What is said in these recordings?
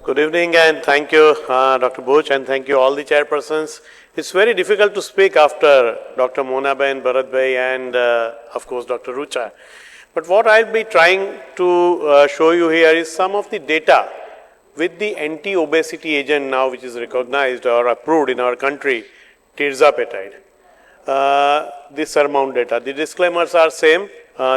Good evening and thank you, Dr. Buch, and thank you all the chairpersons. It's very difficult to speak after Dr. Monaben, Bharat Bhai, and of course Dr. Rucha. But what I'll be trying to show you here is some of the data with the anti-obesity agent now which is recognized or approved in our country, Tirzepatide. The SURMOUNT data. The disclaimers are same.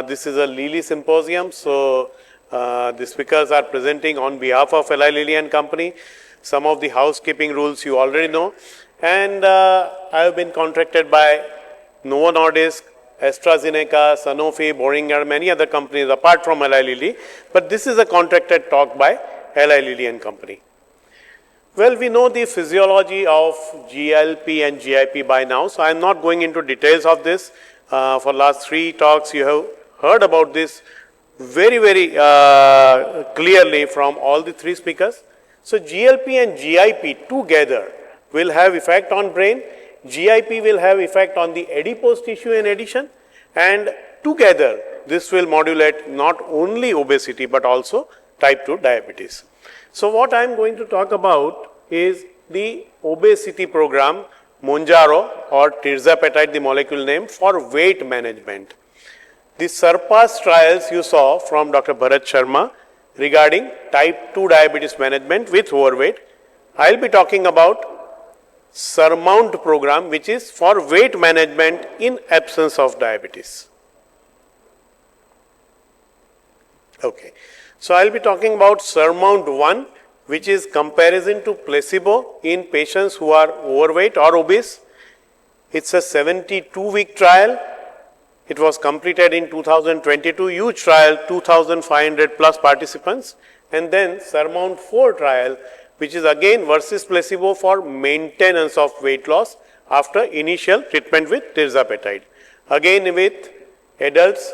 This is a Lilly symposium, so the speakers are presenting on behalf of Eli Lilly and Company. Some of the housekeeping rules you already know. And I have been contracted by Novo Nordisk, AstraZeneca, Sanofi, Boehringer, many other companies apart from Eli Lilly. But this is a contracted talk by Eli Lilly and Company. Well, we know the physiology of GLP and GIP by now, so I am not going into details of this. For last 3 talks, you have heard about this very clearly from all the 3 speakers. So GLP and GIP together will have effect on brain. GIP will have effect on the adipose tissue in addition, and together this will modulate not only obesity but also type 2 diabetes. So what I am going to talk about is the obesity program Mounjaro or Tirzepatide, the molecule name, for weight management. The SURPASS trials you saw from Dr. Bharat Sharma regarding type 2 diabetes management with overweight. I will be talking about SURMOUNT program which is for weight management in absence of diabetes. Okay. So I will be talking about SURMOUNT-1 which is comparison to placebo in patients who are overweight or obese. It's a 72-week trial. It was completed in 2022, huge trial, 2,500 plus participants. And then SURMOUNT-4 trial which is again versus placebo for maintenance of weight loss after initial treatment with Tirzepatide. Again with adults,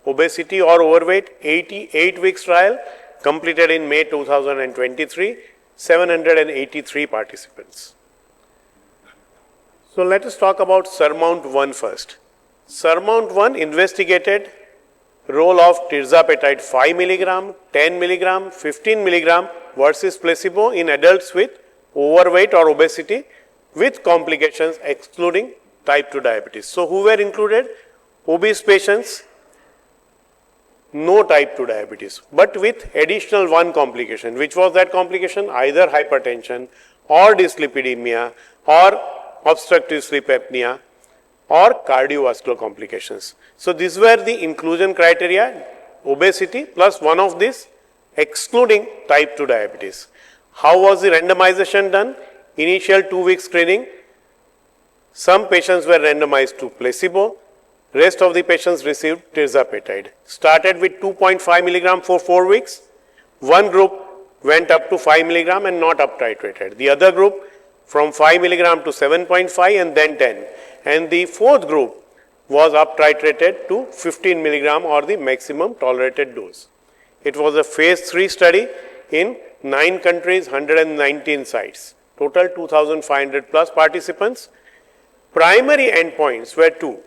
obesity or overweight, 88 weeks trial completed in May 2023, 783 participants. So let us talk about SURMOUNT-1 first. SURMOUNT-1 investigated role of Tirzepatide 5 mg, 10 mg, 15 mg versus placebo in adults with overweight or obesity with complications excluding type 2 diabetes. So who were included? Obese patients, no type 2 diabetes, but with additional 1 complication. Which was that complication? Either hypertension or dyslipidemia or obstructive sleep apnea or cardiovascular complications. So these were the inclusion criteria, obesity plus one of these excluding type 2 diabetes. How was the randomization done? Initial 2-week screening. Some patients were randomized to placebo. Rest of the patients received Tirzepatide. Started with 2.5 mg for 4 weeks. One group went up to 5 mg and not up titrated. The other group from 5 mg to 7.5 and then 10. And the fourth group was up titrated to 15 mg or the maximum tolerated dose. It was a phase 3 study in 9 countries, 119 sites. Total 2,500 plus participants. Primary endpoints were 2.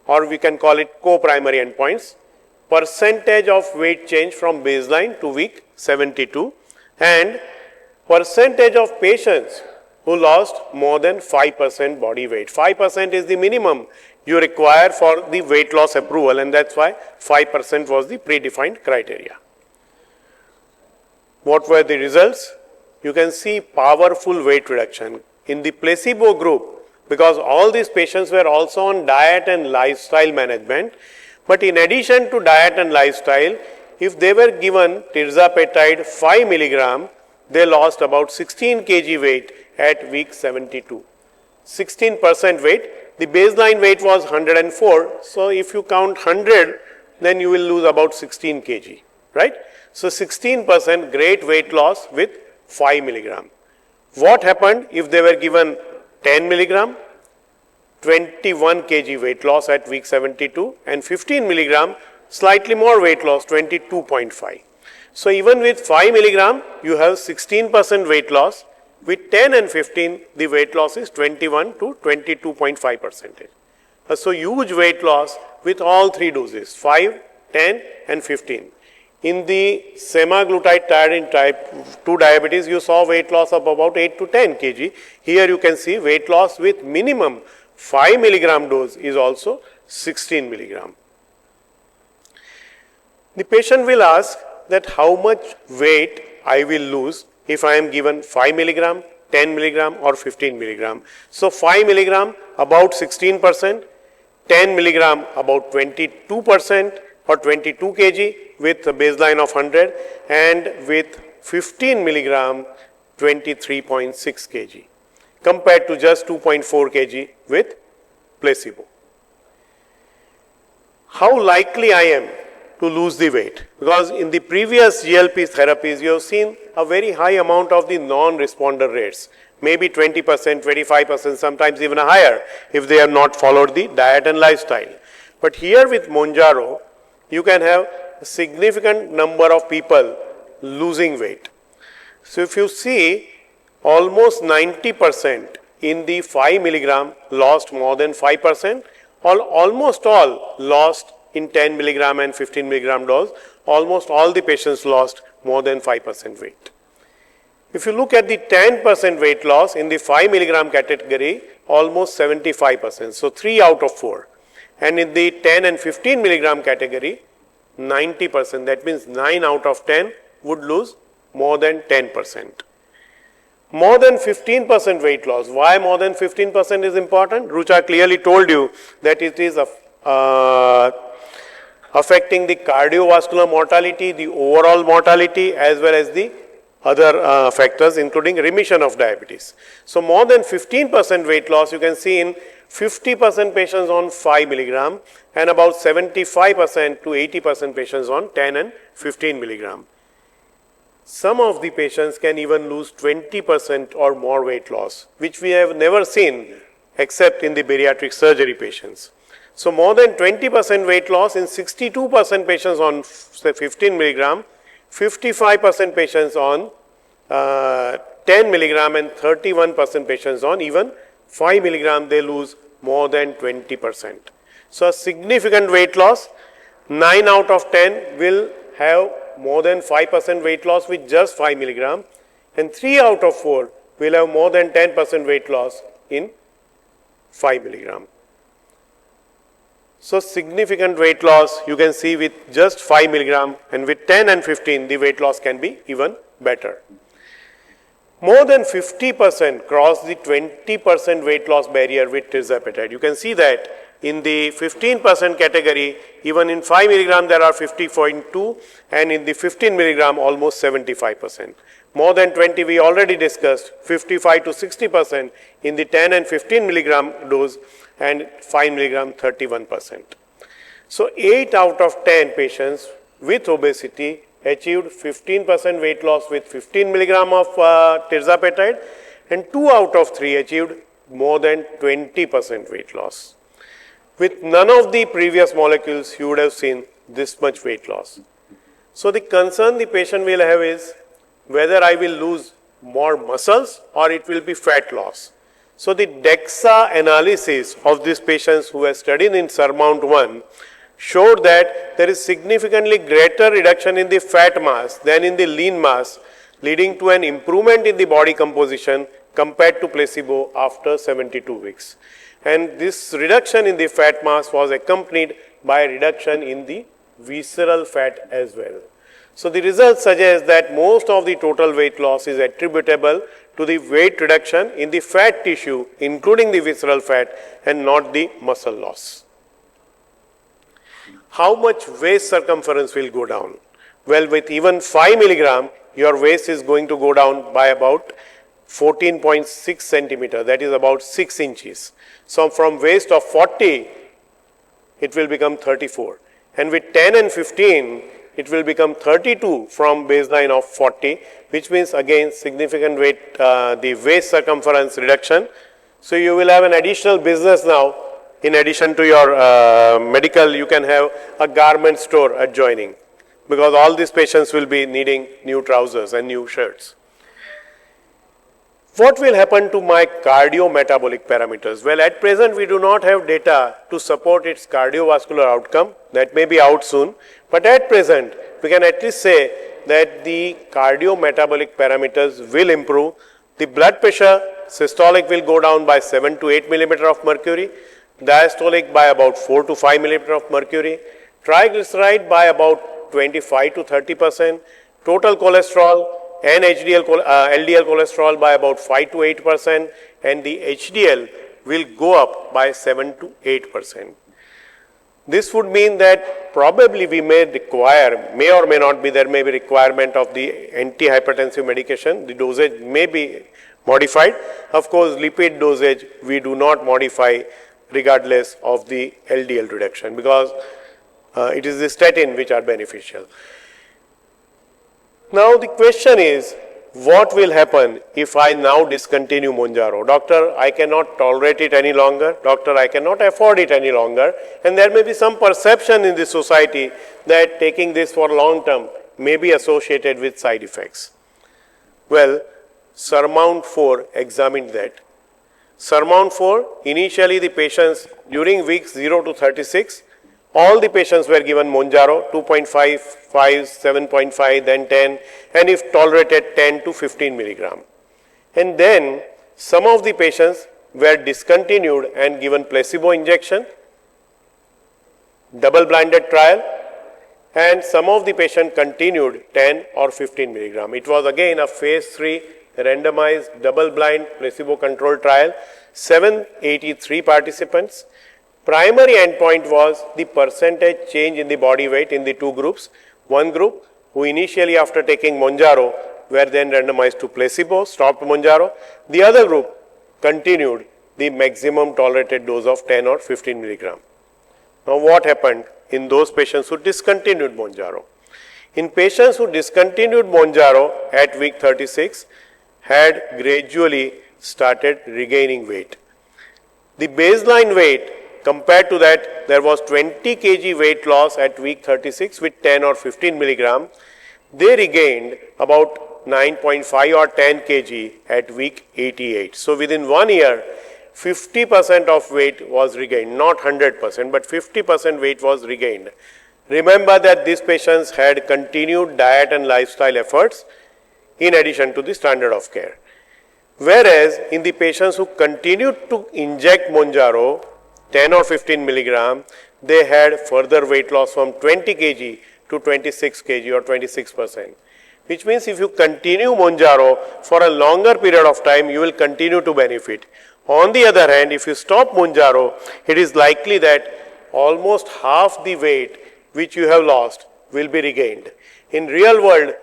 Or we can call it co-primary endpoints, percentage of weight change from baseline to week 72 and percentage of patients who lost more than 5% body weight. 5% is the minimum you require for the weight loss approval, and that's why 5% was the predefined criteria. What were the results? You can see powerful weight reduction. In the placebo group, because all these patients were also on diet and lifestyle management. But in addition to diet and lifestyle, if they were given Tirzepatide 5 mg, they lost about 16 kg weight at week 72. 16% weight. The baseline weight was 104. So if you count 100, then you will lose about 16 kg, right? So 16% great weight loss with 5 mg. What happened if they were given 10 mg, 21 kg weight loss at week 72 and 15 mg, slightly more weight loss, 22.5. So even with 5 mg, you have 16% weight loss. With 10 and 15, the weight loss is 21 to 22.5%. So huge weight loss with all 3 doses, 5, 10 and 15. In the semaglutide tiredin type 2 diabetes, you saw weight loss of about 8 to 10 kg. Here you can see weight loss with minimum 5 milligram dose is also 16 milligram. The patient will ask that how much weight I will lose if I am given 5 milligram, 10 milligram or 15 milligram. So 5 milligram about 16%, 10 milligram about 22% or 22 kg with a baseline of 100, and with 15 milligram 23.6 kg compared to just 2.4 kg with placebo. How likely I am to lose the weight? Because in the previous GLP therapies you have seen a very high amount of the non-responder rates, maybe 20%, 25%, sometimes even higher if they have not followed the diet and lifestyle. But here with Mounjaro, you can have a significant number of people losing weight. So if you see, almost 90% in the 5 milligram lost more than 5%, almost all lost in 10 milligram and 15 milligram dose, almost all the patients lost more than 5% weight. If you look at the 10% weight loss in the 5 milligram category, almost 75%, so 3 out of 4. And in the 10 and 15 milligram category, 90%, that means 9 out of 10 would lose more than 10%. More than 15% weight loss. Why more than 15% is important? Rucha clearly told you that it is affecting the cardiovascular mortality, the overall mortality, as well as the other factors including remission of diabetes. So more than 15% weight loss you can see in 50% patients on 5 milligram and about 75% to 80% patients on 10 and 15 milligram. Some of the patients can even lose 20% or more weight loss, which we have never seen except in the bariatric surgery patients. So more than 20% weight loss in 62% patients on say 15 milligram, 55% patients on 10 milligram and 31% patients on even 5 milligram, they lose more than 20%. So a significant weight loss. 9 out of 10 will have more than 5% weight loss with just 5 milligram, and 3 out of 4 will have more than 10% weight loss in 5 milligram. So significant weight loss you can see with just 5 milligram, and with 10 and 15 the weight loss can be even better. More than 50% cross the 20% weight loss barrier with Tirzepatide. You can see that in the 15% category, even in 5 milligram there are 50.2, and in the 15 milligram almost 75%. More than 20 we already discussed, 55 to 60% in the 10 and 15 milligram dose, and 5 milligram 31%. So 8 out of 10 patients with obesity achieved 15% weight loss with 15 milligram of Tirzepatide, and 2 out of 3 achieved more than 20% weight loss. With none of the previous molecules you would have seen this much weight loss. So the concern the patient will have is whether I will lose more muscles or it will be fat loss. So the DEXA analysis of these patients who have studied in SURMOUNT-1 showed that there is significantly greater reduction in the fat mass than in the lean mass, leading to an improvement in the body composition compared to placebo after 72 weeks. And this reduction in the fat mass was accompanied by a reduction in the visceral fat as well. So the results suggest that most of the total weight loss is attributable to the weight reduction in the fat tissue, including the visceral fat, and not the muscle loss. How much waist circumference will go down? Well, with even 5 milligram, your waist is going to go down by about 14.6 centimeter, that is about 6 inches. So from waist of 40, it will become 34. And with 10 and 15, it will become 32 from baseline of 40, which means again significant weight, the waist circumference reduction. So you will have an additional business now. In addition to your medical, you can have a garment store adjoining, because all these patients will be needing new trousers and new shirts. What will happen to my cardiometabolic parameters? Well, at present we do not have data to support its cardiovascular outcome. That may be out soon, but at present we can at least say that the cardiometabolic parameters will improve. The blood pressure, systolic will go down by 7 to 8 millimeter of mercury, diastolic by about 4 to 5 millimeter of mercury, triglyceride by about 25 to 30%, total cholesterol and LDL cholesterol by about 5 to 8%, and the HDL will go up by 7 to 8%. This would mean that probably we may require, may or may not be, there may be requirement of the antihypertensive medication. The dosage may be modified. Of course, lipid dosage we do not modify regardless of the LDL reduction, because it is the statin which are beneficial. Now the question is, what will happen if I now discontinue Mounjaro? Doctor, I cannot tolerate it any longer. Doctor, I cannot afford it any longer. And there may be some perception in the society that taking this for long term may be associated with side effects. Well, SURMOUNT-4 examined that. SURMOUNT-4, initially the patients during weeks 0 to 36, all the patients were given Mounjaro, 2.5, 5, 7.5, then 10, and if tolerated 10 to 15 milligram. And then some of the patients were discontinued and given placebo injection, double-blinded trial, and some of the patients continued 10 or 15 milligram. It was again a phase 3 randomized double-blind placebo-controlled trial, 783 participants. Primary endpoint was the percentage change in the body weight in the two groups. One group who initially after taking Mounjaro were then randomized to placebo, stopped Mounjaro. The other group continued the maximum tolerated dose of 10 or 15 milligram. Now what happened in those patients who discontinued Mounjaro? In patients who discontinued Mounjaro at week 36 had gradually started regaining weight. The baseline weight, compared to that, there was 20 kg weight loss at week 36 with 10 or 15 milligram. They regained about 9.5 or 10 kg at week 88. So within 1 year, 50% of weight was regained, not 100%, but 50% weight was regained. Remember that these patients had continued diet and lifestyle efforts in addition to the standard of care. Whereas in the patients who continued to inject Mounjaro, 10 or 15 milligram, they had further weight loss from 20 kg to 26 kg or 26%. Which means if you continue Mounjaro for a longer period of time, you will continue to benefit. On the other hand, if you stop Mounjaro, it is likely that almost half the weight which you have lost will be regained. In real world,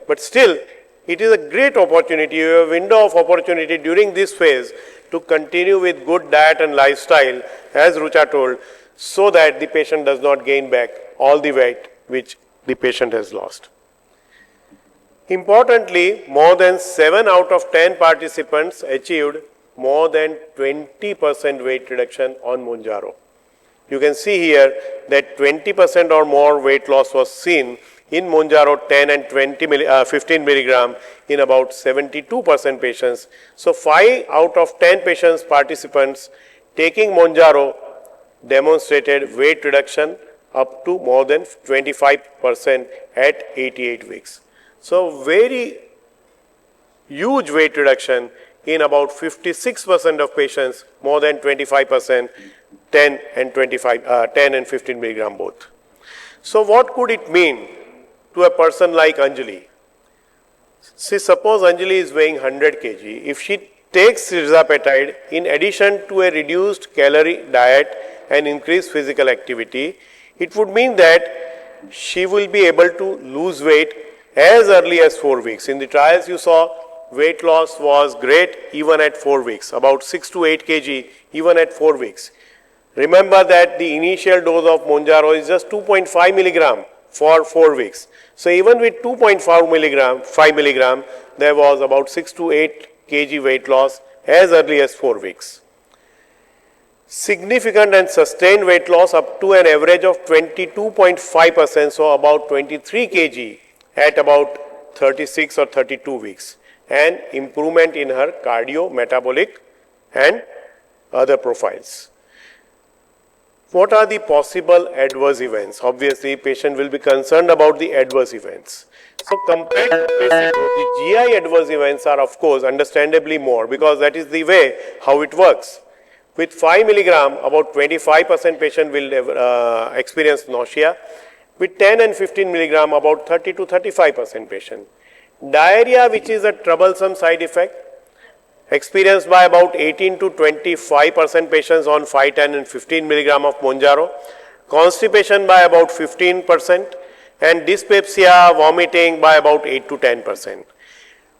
but still, it is a great opportunity, you have a window of opportunity during this phase to continue with good diet and lifestyle, as Rucha told, so that the patient does not gain back all the weight which the patient has lost. Importantly, more than 7 out of 10 participants achieved more than 20% weight reduction on Mounjaro. You can see here that 20% or more weight loss was seen in Mounjaro 10 and 15 milligram in about 72% patients. So 5 out of 10 patients participants taking Mounjaro demonstrated weight reduction up to more than 25% at 88 weeks. So very huge weight reduction in about 56% of patients, more than 25%, 10 and 15 milligram both. So what could it mean to a person like Anjali? See, suppose Anjali is weighing 100 kg. If she takes Tirzepatide in addition to a reduced calorie diet and increased physical activity, it would mean that she will be able to lose weight as early as 4 weeks. In the trials you saw, weight loss was great even at 4 weeks, about 6 to 8 kg even at 4 weeks. Remember that the initial dose of Mounjaro is just 2.5 milligram for 4 weeks. So even with 2.5 milligram, there was about 6 to 8 kg weight loss as early as 4 weeks. Significant and sustained weight loss up to an average of 22.5%, so about 23 kg at about 36 or 32 weeks, and improvement in her cardio, metabolic and other profiles. What are the possible adverse events? Obviously, patient will be concerned about the adverse events. So compared to placebo, the GI adverse events are of course understandably more, because that is the way how it works. With 5 milligram, about 25% patient will experience nausea. With 10 and 15 milligram, about 30 to 35% patient. Diarrhea, which is a troublesome side effect, experienced by about 18 to 25% patients on 5, 10 and 15 milligram of Mounjaro. Constipation by about 15%, and dyspepsia, vomiting by about 8 to 10%.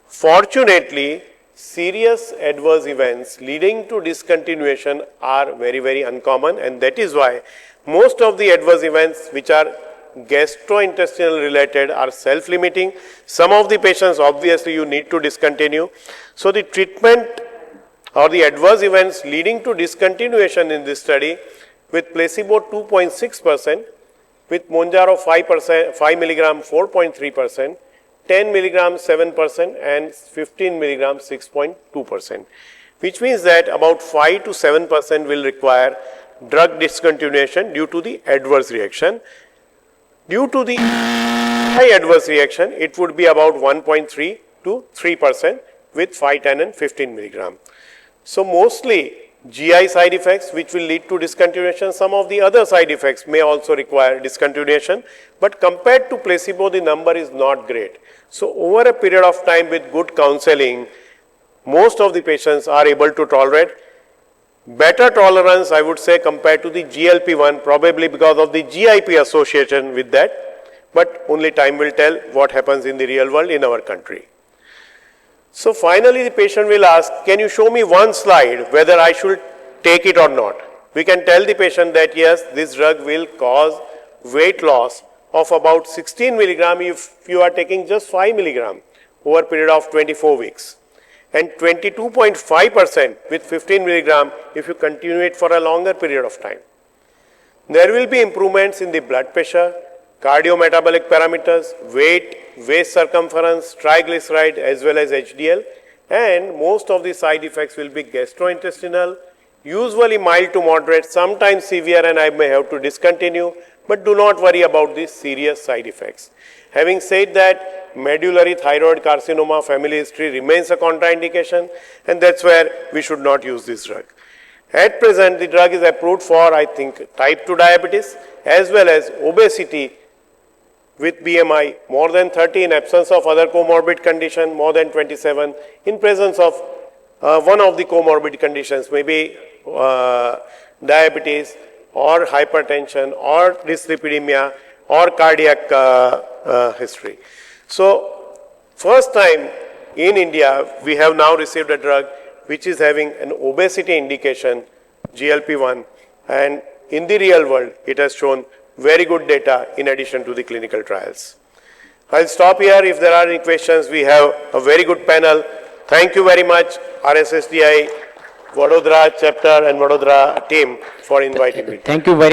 Fortunately, serious adverse events leading to discontinuation are very, very uncommon, and that is why most of the adverse events which are gastrointestinal related are self-limiting. Some of the patients obviously you need to discontinue. So the treatment or the adverse events leading to discontinuation in this study, with placebo 2.6%, with Mounjaro 5 milligram 4.3%, 10 milligram 7% and 15 milligram 6.2%, which means that about 5 to 7% will require drug discontinuation due to the adverse reaction. Due to the high adverse reaction, it would be about 1.3 to 3% with 5, 10 and 15 milligram. So mostly GI side effects which will lead to discontinuation. Some of the other side effects may also require discontinuation, but compared to placebo, the number is not great. So over a period of time with good counseling, most of the patients are able to tolerate. Better tolerance, I would say, compared to the GLP-1, probably because of the GIP association with that, but only time will tell what happens in the real world in our country. So finally the patient will ask, can you show me one slide whether I should take it or not? We can tell the patient that yes, this drug will cause weight loss of about 16 milligram if you are taking just 5 milligram over a period of 24 weeks. And 22.5% with 15 milligram if you continue it for a longer period of time. There will be improvements in the blood pressure, cardiometabolic parameters, weight, waist circumference, triglyceride as well as HDL, and most of the side effects will be gastrointestinal, usually mild to moderate, sometimes severe, and I may have to discontinue, but do not worry about these serious side effects. Having said that, medullary thyroid carcinoma family history remains a contraindication, and that's where we should not use this drug. At present, the drug is approved for, I think, type 2 diabetes as well as obesity with BMI more than 30 in absence of other comorbid condition, more than 27 in presence of one of the comorbid conditions, maybe diabetes or hypertension or dyslipidemia or cardiac history. So first time in India we have now received a drug which is having an obesity indication, GLP-1, and in the real world it has shown very good data in addition to the clinical trials. I'll stop here. If there are any questions, we have a very good panel. Thank you very much, RSSDI, Vadodara chapter and Vadodara team for inviting me. Thank you very